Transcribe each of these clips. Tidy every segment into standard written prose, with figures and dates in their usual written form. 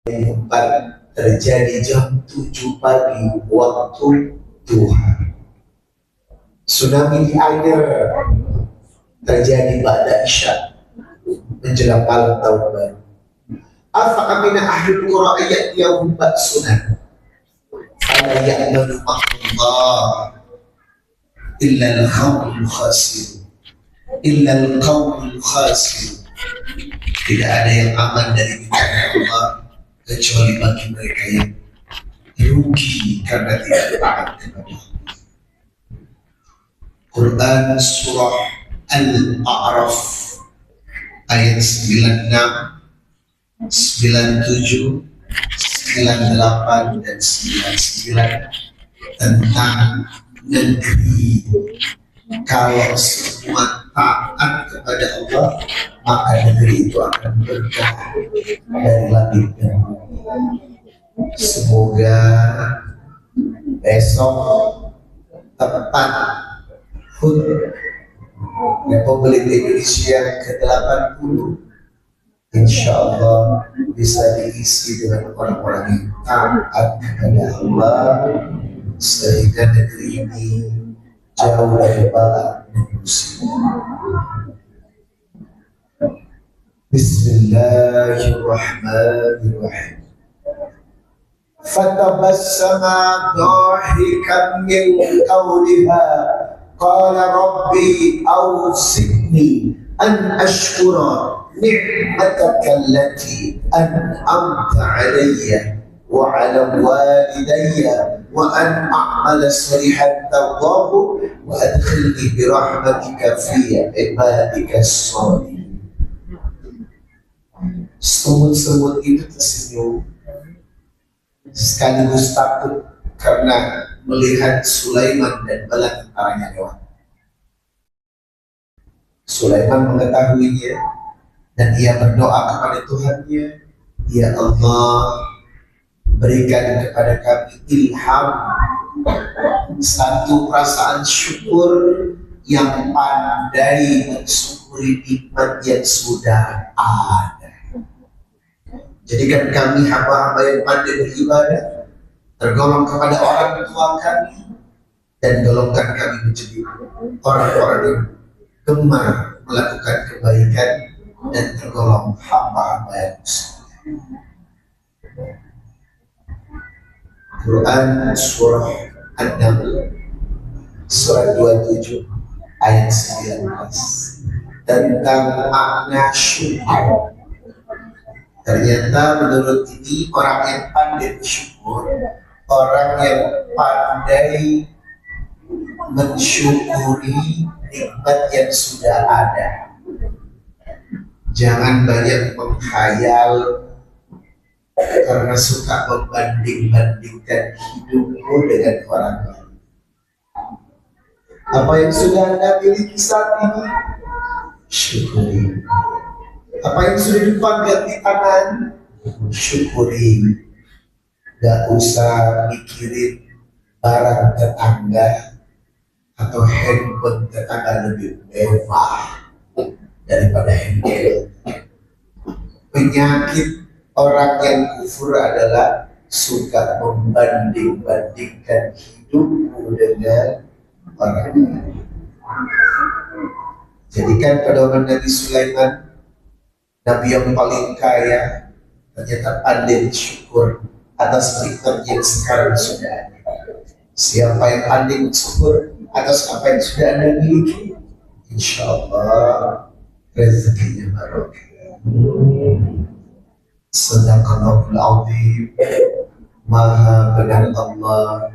4 terjadi jam 7 pagi waktu duha. Tsunami di air terjadi pada isya menjelang malam tahun baru. Afa amina ahlul qura ya'tiyahum ba'suna fala ya'lamu Allah illa al-qawmul khasir. Tidak ada yang aman dari bencana Allah kecuali bagi mereka yang rugi karena tidak taat kepada Allah. Quran surah Al-A'raf ayat 96, 97, 98 dan 99 tentang negeri. Kalau semua taat kepada Allah, maka negeri itu akan berkah dari langit dan bumi. Semoga besok tepat HUT Republik Indonesia ke-80 insya Allah bisa diisi dengan orang-orang yang taat kepada Allah, sehingga negeri ini jauh dari bala dan musibah. Bismillahirrahmanirrahim. Fatabassama dhahikan min qawliha qala rabbi awzi'ni an ashkura ni'mataka allati an'amta 'alayya wa 'ala walidayya wa an a'mala salihan tardahu wa adkhilni bi rahmatika fi ibadika as-salihin. Semut-semut itu tersenyum sekaligus takut karena melihat Sulaiman dan bala tentaranya lewat. Sulaiman mengetahuinya dan ia berdoa kepada Tuhannya, ya Allah, berikan kepada kami ilham, satu perasaan syukur yang pandai mensyukuri nikmat yang sudah ada. Jadikan kami hamba-hamba yang pandai beribadah, tergolong kepada orang tua kami, dan golongkan kami menjadi orang-orang yang gemar melakukan kebaikan dan tergolong hamba-hamba yang saleh. Quran surah An-Naml surah 27 ayat 19 tentang makna syukur. Ternyata menurut ini orang yang pandai bersyukur, orang yang pandai mensyukuri nikmat yang sudah ada. Jangan banyak menghayal karena suka membanding-bandingkan hidupmu dengan orang lain. Apa yang sudah Anda miliki saat ini, syukuri. Apa yang sudah dipegang di tangan, syukuri. Gak usah mikirin barang tetangga atau handphone tetangga lebih mewah daripada handphone. Penyakit orang yang kufur adalah suka membanding-bandingkan hidupmu dengan orang lain. Jadikan pedoman Nabi Sulaiman, Nabi yang paling kaya, ternyata pandai bersyukur atas nikmat yang sekarang sudah ada. Siapa yang pandai bersyukur atas apa yang sudah Anda miliki, insya Allah rezekinya barokah. Sadaqallahul azim. Maha benar Allah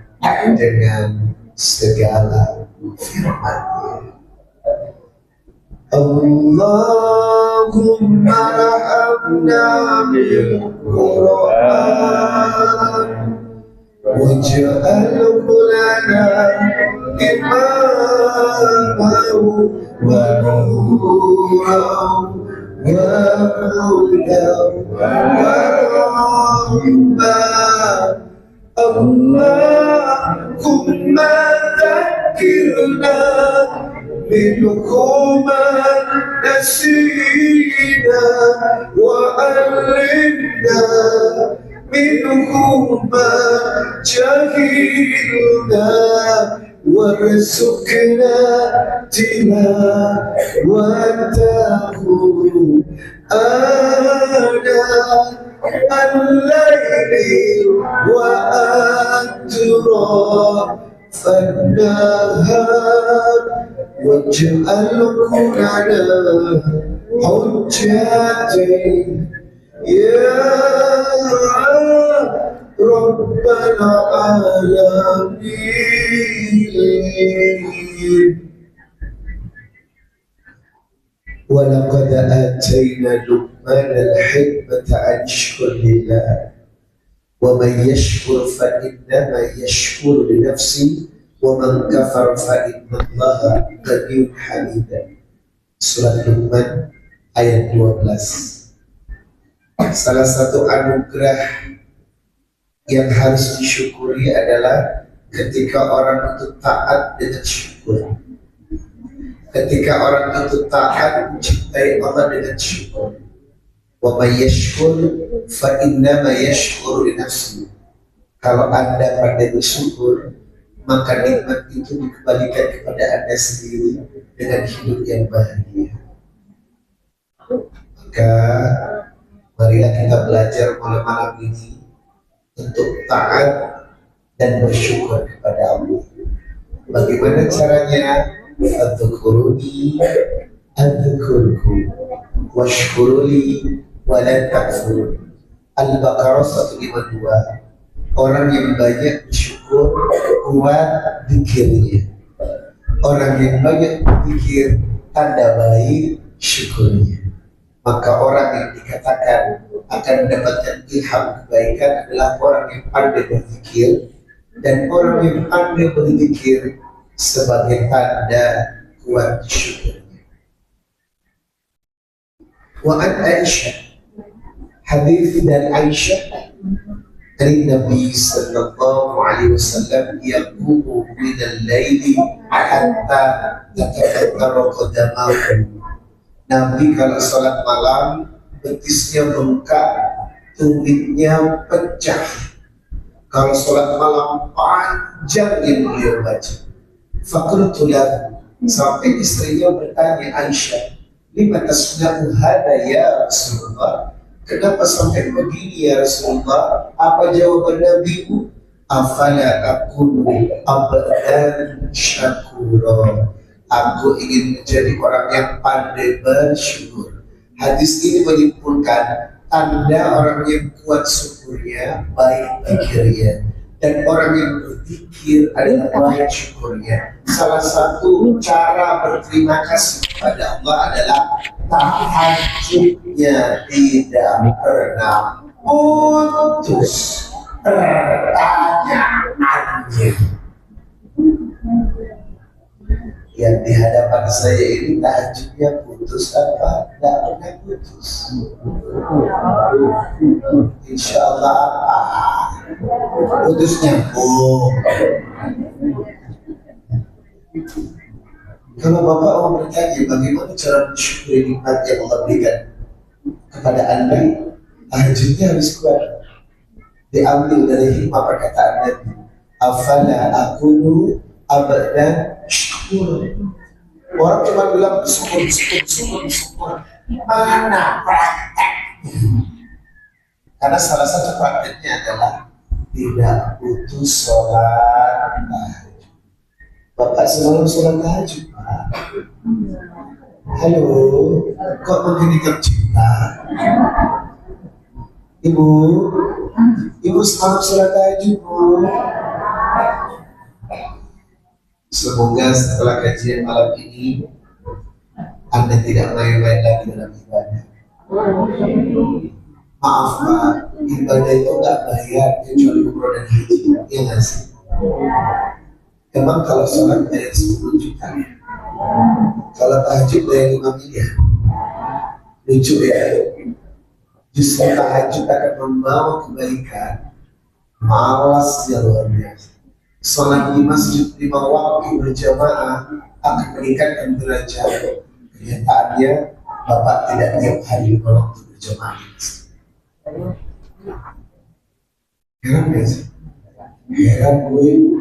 dengan segala firman-Nya. Allahumma rahamna bil Qur'an waj'alhu lana imaman wa nuran wa hudan wa rahmah. Allahumma dzakirna منكم نسينا وألنا ما جهلنا وارزقنا تلاوته آناء الليل وأطراف النهار واجعله لنا حجة يا رب العالمين. ولقد آتينا لقمان الحكمة أن يشكر لله ومن يشكر فإنما يشكر لنفسه ومن كفر فإن الله غني حميد. Surat Luqman ayat 12. Salah satu anugerah yang harus disyukuri adalah ketika orang itu taat dengan syukur. Ketika orang itu taat mencintai Allah dengan syukur. Wa may yashkur fa innama yashkuru li nafsihi. Kalau Anda pandai bersyukur, maka nikmat itu dikembalikan kepada Anda sendiri dengan hidup yang bahagia. Maka marilah kita belajar mulai malam ini untuk taat dan bersyukur kepada Allah. Bagaimana caranya? Adzukuruni adzkurkum washkuruli wala takfurun. Al-Baqarah 152. Orang yang banyak bersyukur kuat zikirnya. Orang yang banyak berzikir tanda baik syukurnya. Maka orang yang dikatakan akan mendapatkan ilham kebaikan adalah orang yang pandai berzikir, dan orang yang pandai berzikir sebagai tanda kuat syukurnya. Wa an Aisyah, hadis dari Aisyah dari Nabi sallallahu alaihi wasallam, yaqumu min al-laili hatta tatafakkara qadamahu. Nabi kalau salat malam betisnya bengkak, tumitnya pecah. Kalau salat malam panjang yang beliau baca. Fakultulah, sampai istrinya bertanya, Aisyah, lima tasna'u hada ya Rasulullah, kenapa sampai begini ya Rasulullah? Apa jawaban Nabi? Afala akunu abdan syakura, aku ingin menjadi orang yang pandai bersyukur. Hadis ini menyimpulkan tanda orang yang kuat syukurnya, baik pikirnya, dan orang yang berzikir adalah baik syukurnya. Salah satu cara berterima kasih kepada Allah adalah tahajudnya tidak pernah putus pertanyaannya. Yang di hadapan saya ini tahajudnya putus apa? Tidak pernah putus. Insya Allah apa? Putus nyambung. Kalau Bapak mau bertanya bagaimana cara mensyukuri nikmat yang Allah berikan kepada Anda, tahajudnya harus kuat. Diambil dari hikmah perkataan Nabi, afala akunu abdan syukur. Orang cuma bilang syukur. Mana praktek? Karena salah satu prakteknya adalah tidak putus sholat tahajud. Bapak selalu sholat tahajud, Pak. Halo, kok begini tercipta? Ibu selalu sholat tahajud, Bu. Semoga setelah kajian malam ini Anda tidak main-main lagi dalam ibadah. Maaf Pak, ibadah itu nggak bayar kecuali umroh dan haji. Iya nggak sih? Emang kalau sholat bayar 10 juta, kalau tahajud bayar 5 miliar. Lucu ya? Justru tahajud akan membawa kebaikan, malas ya luar biasa. Sholat di masjid 5 waktu berjamaah akan meningkatkan derajat. Kenyataannya Bapak tidak tiap hari waktu berjamaah. Heran gak sih? Heran gue.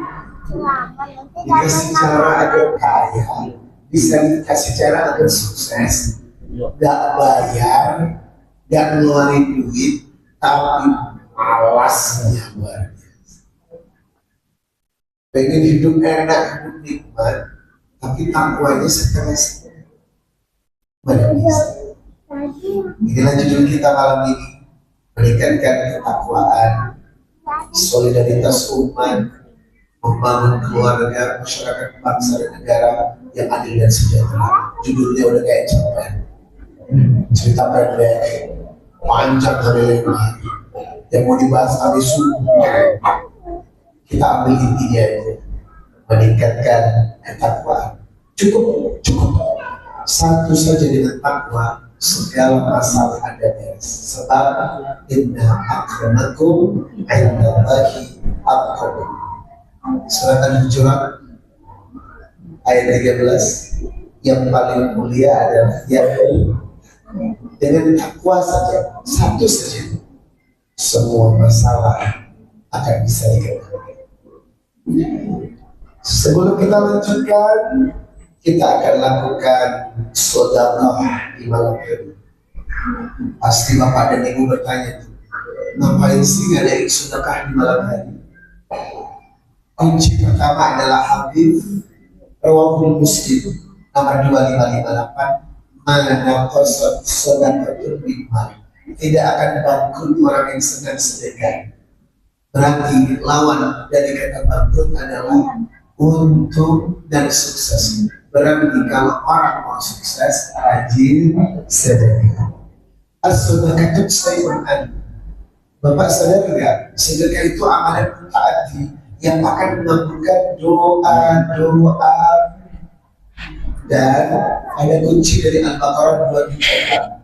Dikasih cara agar kaya, bisa dikasih cara agar sukses, gak bayar, gak ngeluarin duit, tapi malasnya luar biasa. Pengen hidup enak, hidup nikmat, tapi takwanya stres. Mana bisa? Inilah judul kita malam ini, meningkatkan ketakwaan, solidaritas umat, membangun keluarga, masyarakat, bangsa dan negara yang adil dan sejahtera. Judulnya udah kayak cerpen, cerita pendek, panjang kali lebar, yang mau dibahas kali subuh. Kita ambil intinya itu, meningkatkan ketakwaan. Cukup satu saja dengan takwa, segala masalah ada beres. Sebab inna akramakum indallahi atqakum. Surat Al-Hujurat ayat 13, yang paling mulia adalah yang dengan takwa saja, satu saja, semua masalah akan bisa dikendalikan. Sebelum kita lanjutkan, kita akan lakukan sedekah di malam hari. Pasti Bapak dan Ibu bertanya, ngapain sih ngadain sedekah di malam hari? Kunci pertama adalah hadis Rawahul Muslim nomor 2558, mana qasad sedekatul nikmat, tidak akan bangkrut orang yang senang sedekah. Berarti lawan dari kata bangkrut adalah untung dan sukses. Berarti kalau orang mau sukses, rajin sedekah. As-sedekah itu sayyi'un. Bapak sadar nggak? Sedekah itu amalan mutaati yang akan mengabulkan doa-doa. Dan ada kunci dari Al-Baqarah 274.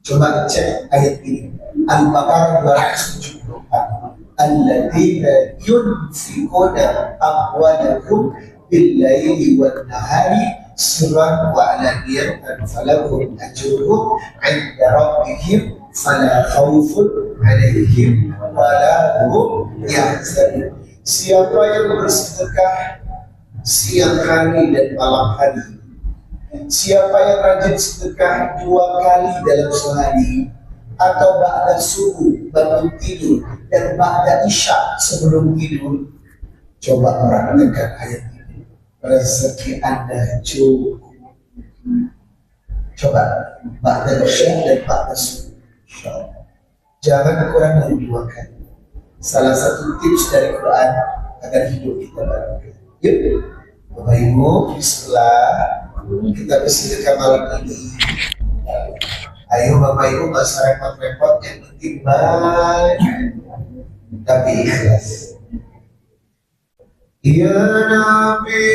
Coba cek ayat ini, Al-Baqarah 274. Alladzina yunfiquna amwalahum bil-laili wan-nahari sirran wa alaniyatan falahum ajruhum 'inda rabbihim fala khaufun 'alaihim wa la hum yahzanun. Siapa yang bersedekah siang hari dan malam hari, siapa yang rajin sedekah 2 kali dalam sehari, atau ba'da subuh bangun tidur dan ba'da isya sebelum tidur, coba perhatikan ayat ini, rezeki Anda cukup. Coba ba'da isya dan ba'da subuh, jangan kurang dari 2 kali. Salah satu tips dari Quran agar hidup kita barokah. Yuk, Bapak Ibu, bismillah, kita bersedekah malam ini. Ayo Bapak Ibu, nggak usah repot-repot, yang penting banyak, tapi ikhlas. Ya Nabi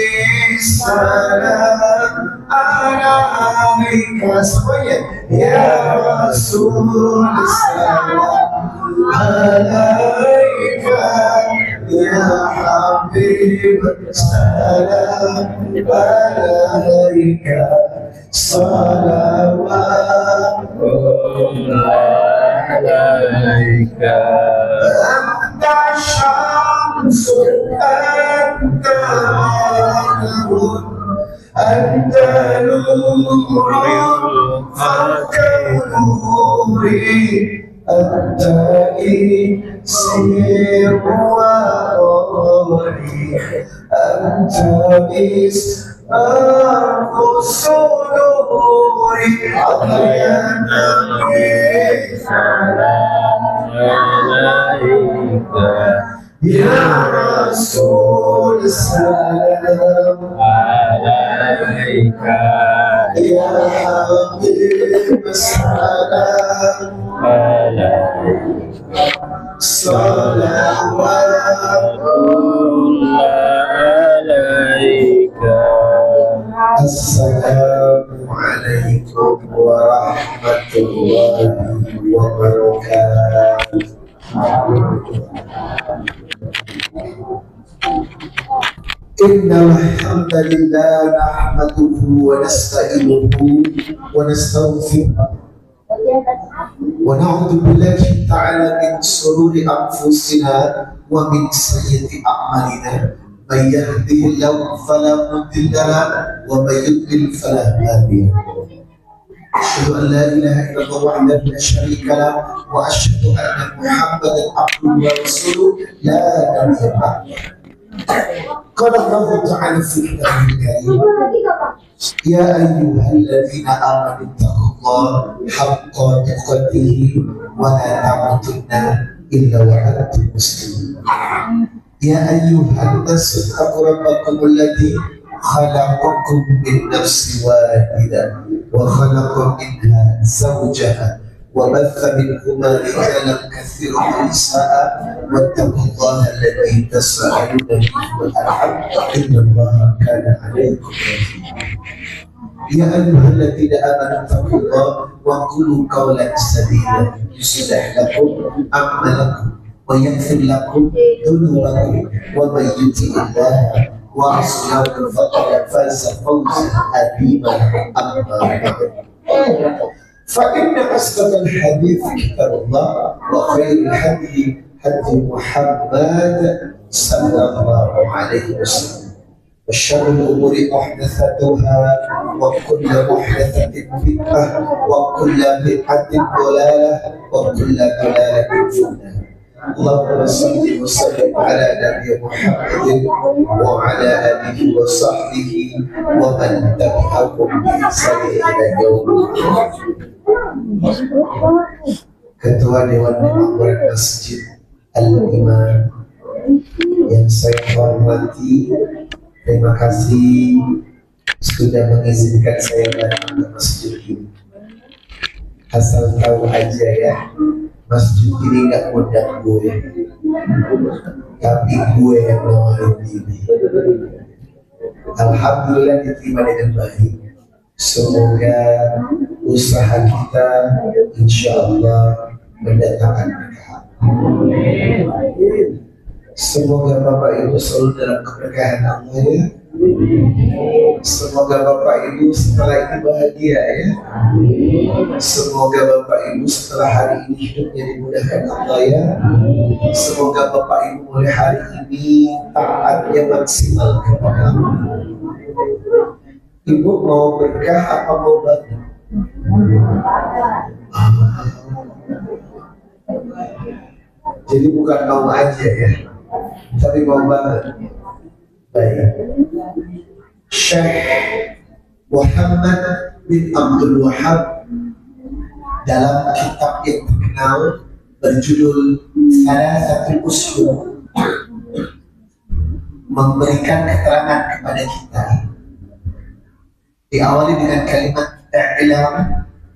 salam alaika, semuanya. Ya Rasul salam alaika, ya Habib salam alaika, salawatullah alaika. Anta syamsun anta nurun anta nurun fauqa nuri anta isir wa qamari anta misbah suduri. Ya Nabi salam alaika, ya Rasul salam alaika, ya Habib salam alaika, salawatullah alaika. Assalamualaikum warahmatullahi wabarakatuh. Innal hamdalillah nahmaduhu wa nasta'inuhu wa nastaghfiruh ونعوذ بالله تعالى من شرور أنفسنا ومن سيئات أعمالنا من يهده الله فلا مضل له ومن يضلل فلا هادي له أشهد أن لا إله إلا الله وحده لا شريك له وأشهد أن محمدا عبده ورسوله لا نبي بعده. قال الله تعالى في كتابه الكريم يا أيها الذين آمنوا اتقوا الله حق تقاته ولا تموتن إلا وأنتم مسلمون. يا أيها الناس اتقوا ربكم الذي خلقكم من نفس واحدة وخلق منها زوجها وبث منهما رجالا كثيرا ونساء واتقوا الله الذي تساءلون به والأرحام إن الله كان عليكم رقيبا. يا أيها الذين آمنوا اتقوا الله وقولوا قولا سديدا يصلح لكم أعمالكم ويغفر لكم ذنوبكم ومن يطع الله ورسوله فقد فاز فوزا عظيما. أما بعد فإن أصدق الحديث كتاب الله وخير الهدي هدي محمد صلى الله عليه وسلم وشر الأمور محدثاتها وكل محدثة بدعة وكل بدعة ضلالة وكل ضلالة في النار. اللهم صل وسلم على نبي محمد وعلى آله وصحبه ومن تبعهم بإحسان إلى يوم الدين. Ketua Dewan Pengurus Masjid Al-Imam yang saya hormati, terima kasih sudah mengizinkan saya datang ke masjid ini. Asal tahu aja ya, masjid ini nggak ngundang gue, tapi gue yang nawarin diri. Alhamdulillah diterima dengan baik. Semoga usaha kita insya Allah mendatangkan berkah. Semoga Bapak Ibu selalu dalam keberkahan Allah ya. Semoga Bapak Ibu setelah ini bahagia ya. Semoga Bapak Ibu setelah hari ini hidupnya dimudahkan Allah ya. Semoga Bapak Ibu mulai hari ini taatnya maksimal kepada Allah. Ibu mau berkah apa mau banget? Jadi bukan mau aja ya, tapi mau banget. Baik. Syekh Muhammad bin Abdul Wahab dalam kitab yang terkenal berjudul Thalathatul Usul memberikan keterangan kepada kita. Diawali dengan kalimat i'lam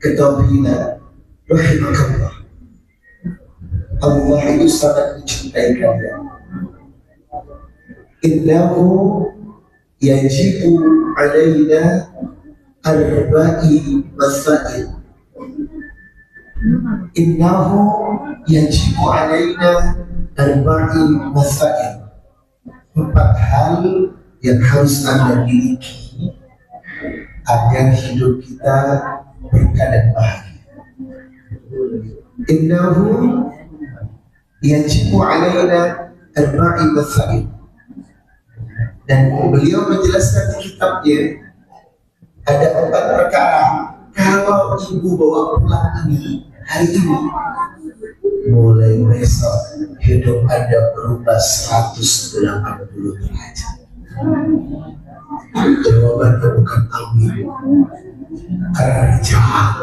ketauhidan rahimakallah. Allah itu sangat mencintai kalian. Innahu yajibu alaina arba'i masail. Innahu yajibu alaina arba'i masail. 4 hal yang harus Anda miliki agar hidup kita berkah dan bahagia. Innahu yajibu alaina arba'i masail. Dan beliau menjelaskan di kitabnya ada 4 perkara. Kalau ibu bawa pulang ini hari ini, mulai besok hidup Anda berubah 180 derajat. Jawabannya bukan amin, karena dijawab.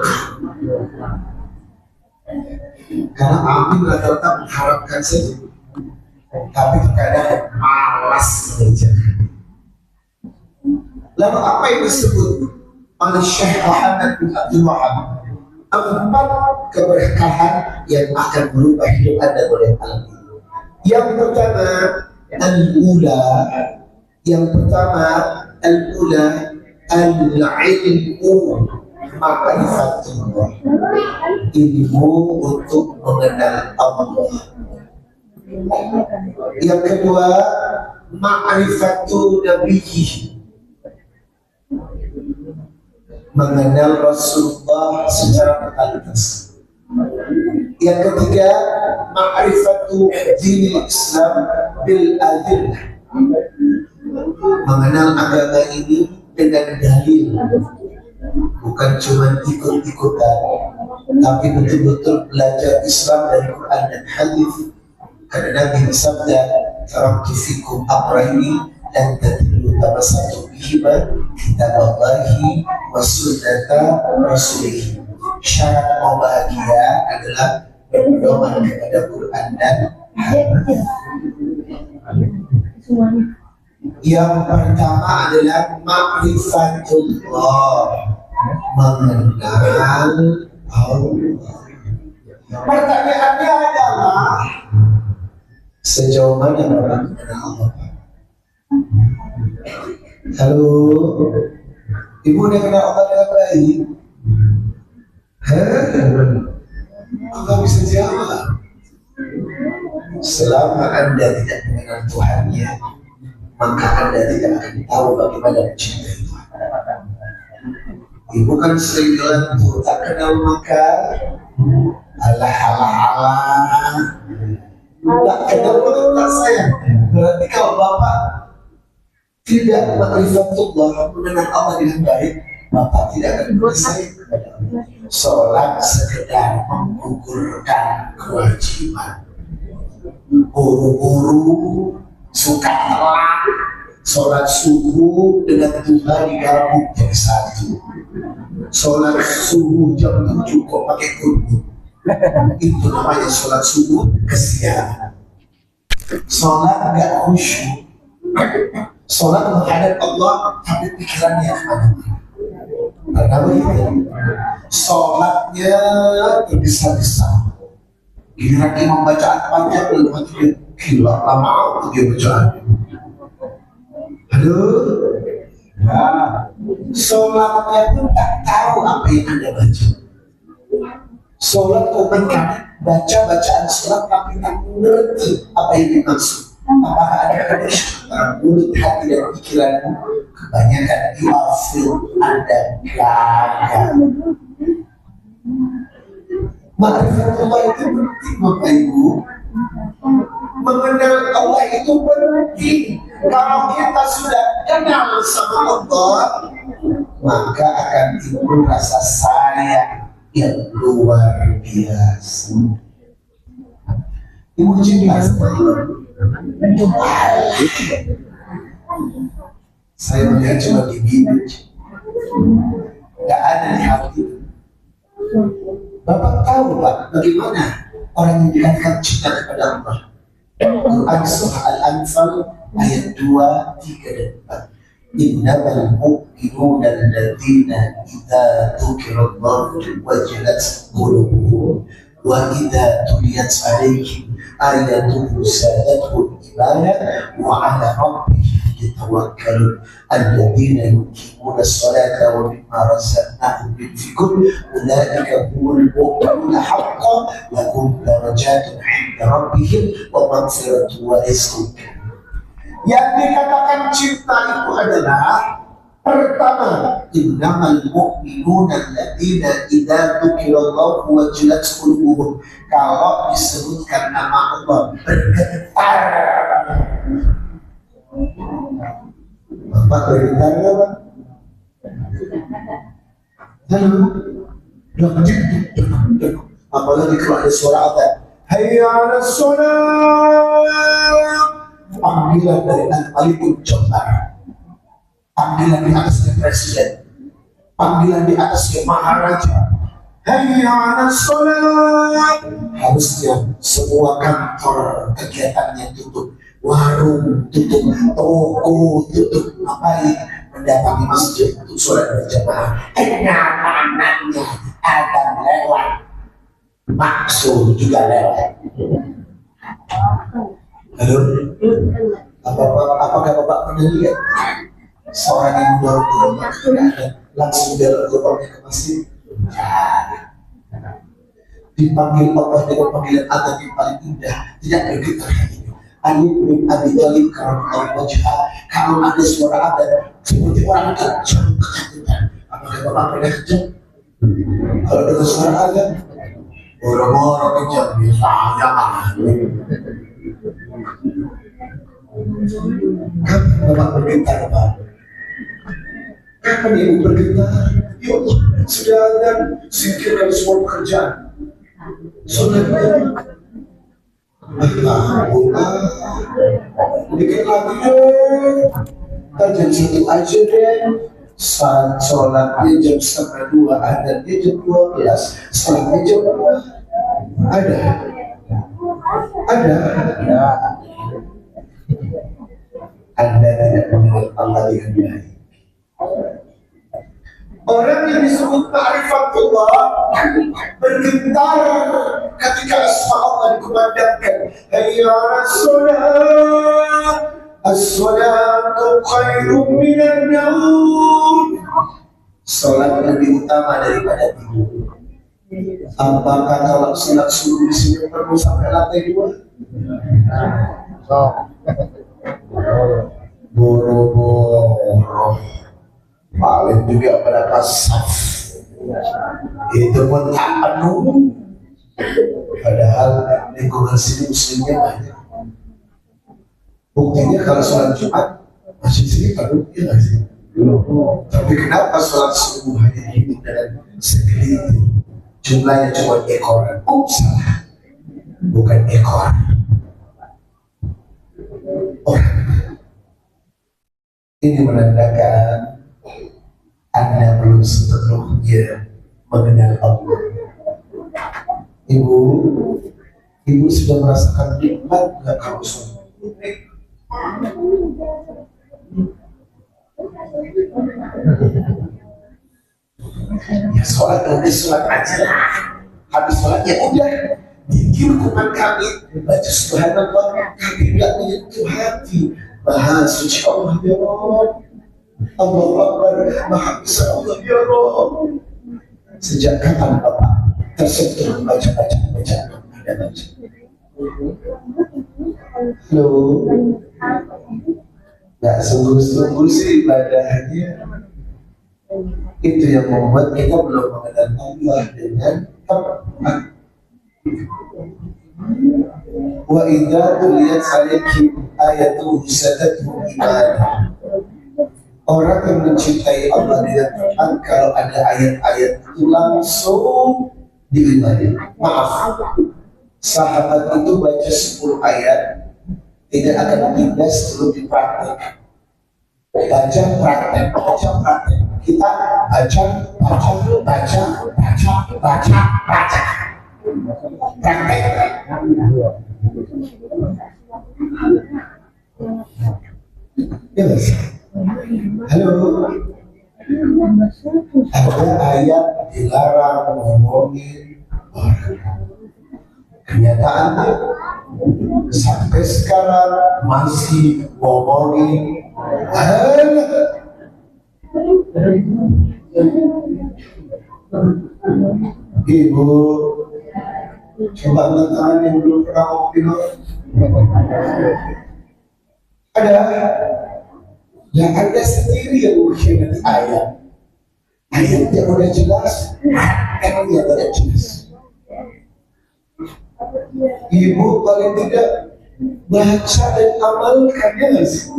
Karena amin rata-rata mengharapkan saja, tapi terkadang malas mengerjakan. Lalu apa yang disebut oleh Syekh Muhammad bin Abdul Wahab? 4 keberkahan yang akan merubah hidup Anda oleh alam ini. Yang pertama, al-ula. Yang pertama, al-ula al-ilmu ma'rifatullah. Ilmu untuk mengenal Allah. Yang kedua, ma'rifatu nabiyyi, mengenal Rasulullah secara totalitas. Yang ketiga, ma'rifatu dinil Islam bil adillah, mengenal agama ini dengan dalil, bukan cuma ikut-ikutan, tapi betul-betul belajar Islam dari Quran dan hadis. Karena Nabi bersabda, "Taraktu fikum amrayni dan tadillu tamassaktu bihima, kitaballahi wa sunnata rasulih." Syarat mau bahagia adalah berpedoman kepada Quran dan hadis. Yang pertama adalah ma'rifatullah, mengenal Allah. Pertanyaannya adalah, sejauh mana orang mengenal Allah? Halo, ibu udah kenal Allah dengan baik? Allah bisa jawab. Selama Anda tidak mengenal Tuhannya, maka Anda tidak akan tahu bagaimana mencintai Tuhan. Ibu kan sering bilang, tak kenal maka alah. Tak kenal maka tak sayang. Berarti kalau Bapak tidak ma'rifatullah, mengenal Allah dengan baik, Bapak tidak akan bersayang kepada Allah. Sholat sekedar menggugurkan kewajiban, buru-buru, suka telat, sholat subuh dengan Tuhan digabung jadi satu. Sholat subuh jam 7 kok pakai kurung, itu namanya sholat subuh kesiangan. Sholat gak khusyuk, sholat menghadap Allah tapi pikirannya kemana-mana. Karena begitu, sholatnya tergesa-gesa. Giliran imam bacaan panjang, lalu hati gila lama amat dia bacaan. Aduh, nah, sholatnya pun tak tahu apa yang Anda baca. Sholat komentar, baca bacaan sholat tapi tak mengerti apa yang dimaksud. Apakah ada connection antara mulut, hati, dan pikiranmu? Kebanyakan you are filled, Anda gagal. Ma'rifatullah itu penting, Bapak Ibu. Mengenal Allah itu penting. Kalau kita sudah kenal sama Allah, maka akan timbul rasa sayang yang luar biasa. Ibu cinta sama Allah. Saya melihat cuma di bibir, nggak ada di hati. Bapak tahu Pak, bagaimana orang yang dikatakan cinta kepada Allah? Quran surah Al-Anfal ayat 2, 3, dan 4. Innamal mu'minuna alladzina idza dzukirallahu wajilat qulubuhum wa idza tuliyat 'alaihim ayatuhu zadatuhum imanan wa 'ala rabbihim yatawakkalun alladzina yuqimuna as-salata wa mimma razaqnahum yunfiqun ulaika humul mu'minuna haqqan lahum darajatun 'inda rabbihim wa maghfiratun wa rizqun. Yang dikatakan cinta itu adalah pertama, innamal mu'minuna alladzina idza dzukirallahu wajilat qulubuhum. Kalau disebutkan nama Allah bergetar. Bapak bergetar ya Pak? Apalagi kalau ada suara adzan, hayya 'alas shalah. Panggilan dari Al-Malikul Jabbar, panggilan di atasnya presiden, panggilan di atasnya maharaja. Hayya 'alas shalah. Harusnya semua kantor kegiatannya tutup, warung tutup, toko tutup, ngapain? Mendatangi masjid untuk sholat berjamaah. Kenapa anaknya ada lewat, maksud juga lewat. Halo, apakah Bapak pernah lihat seorang yang dorong langsung dorongnya ke masjid? Dipanggil Allah dengan panggilan adzan yang paling indah, tidak bergetar hatinya. Ali bin Abi Thalib karena wajah, kalau ada suara adzan seperti orang ketakutan. Apakah Bapak pernah kejam? Kalau dengar suara adzan, Orang-orang yang misalnya kapan Bapak bergetar Pak? Kapan Ibu bergetar? Ya Allah, sudah ada singkirkan semua pekerjaan. Sudah dikit lagi deh. Ntar jam 1 aja deh. Saat sholatnya jam 1:30, adanya jam 12, sholatnya jam 2. Ada. Anda tidak mengenal Allah dengan baik. Orang yang disebut ma'rifatullah bergetar ketika asma Allah dikumandangkan. Hayya 'alas shalah, as-salatu khairum minan naum. Salat lebih utama daripada tidur. Apakah kalau salat subuh di sini perlu sampai lantai 2? Boro-boro paling juga pada saf itu pun tak penuh, padahal lingkungan sini muslimnya banyak. Buktinya kalau sholat Jumat masih sini penuh, ya nggak sih? Tapi kenapa sholat subuh hanya hidup dengan segelintir, jumlahnya cuma ekoran? Salah, bukan ekor orang. Ini menandakan Anda belum sepenuhnya mengenal Allah. Ibu sudah merasakan nikmat nggak kalau sholat? Ya sholat udah sholat aja lah. Habis sholat ya udah. Dikir kuman kami baca subhanallah, kami tidak menyentuh hati. Maha suci Allah ya Rabb, Allahu Akbar, Maha besar Allah ya Rabb. Sejak kapan Bapak tersentuh baca? Ada baca? Halo, nggak sungguh-sungguh sih ibadahnya. Itu yang membuat kita belum mengenal Allah dengan tepat. Wa idza tuliyat alaihim ayatuhu zadatuhum imanan. Orang yang mencintai Allah dengan Tuhan, kalau ada ayat-ayat itu langsung diimani. Maaf, sahabat itu baca 10 ayat tidak akan pindah sebelum dipraktek. Baca praktek. Kita baca. Praktek. Yes. Halo. Ada ayat dilarang ngomongin orang. Kenyataannya sampai sekarang masih ngomongin anak. Ibu, coba angkat tangan yang belum pernah ngomongin orang. Ada. Dan Anda sendiri yang mengkhianati ayat. Ayat yang udah jelas, emang yang tidak jelas. Ibu paling tidak baca dan amalkan, ya nggak sih?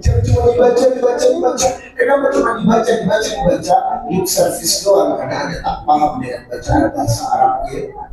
Jangan cuma dibaca. Kenapa cuma dibaca? Lip service doang, karena Anda tak paham dengan bacaan bahasa Arabnya.